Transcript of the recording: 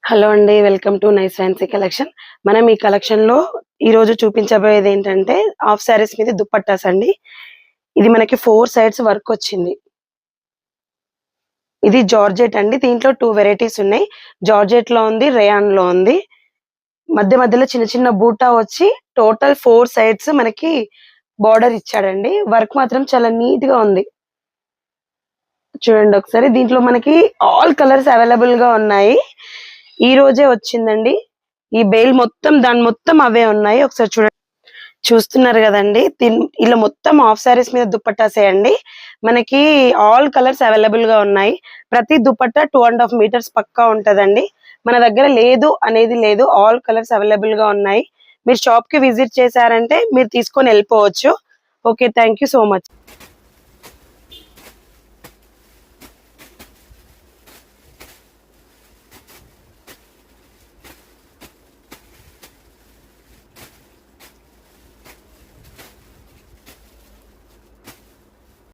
Hello అండి, welcome to nice fancy collection. మనం ఈ కలెక్షన్ లో ఈ రోజు చూపించబోయేది ఏంటంటే హాఫ్ సారీస్ మీద దుపట్టాస్ అండి. ఇది మనకి 4 సైడ్స్ వర్క్ వచ్చింది. ఇది జార్జెట్ అండి. దీంట్లో 2 వెరైటీస్ ఉన్నాయి. జార్జెట్ లో ఉంది, రేయాన్ లో ఉంది. మధ్య మధ్యలో చిన్న చిన్న బూటా వచ్చి టోటల్ 4 సైడ్స్ మనకి బార్డర్ ఇచ్చాడండి. వర్క్ మాత్రం చాలా నీట్ గా ఉంది. చూడండి ఒకసారి. దీంట్లో మనకి ఆల్ కలర్స్ అవైలబుల్ గా ఉన్నాయి. ఈ రోజే వచ్చిందండి. ఈ బేల్ మొత్తం దాని మొత్తం అవే ఉన్నాయి. ఒకసారి చూడండి. చూస్తున్నారు కదండి. ఇలా మొత్తం హాఫ్ సారీస్ మీద దుపట్టాసే అండి. మనకి ఆల్ కలర్స్ అవైలబుల్ గా ఉన్నాయి. ప్రతి దుపట్టా 2.5 మీటర్స్ పక్కా ఉంటదండి. మన దగ్గర లేదు అనేది లేదు. ఆల్ కలర్స్ అవైలబుల్ గా ఉన్నాయి. మీరు షాప్ కి విజిట్ చేశారంటే మీరు తీసుకొని వెళ్ళిపోవచ్చు. Okay, thank you so much.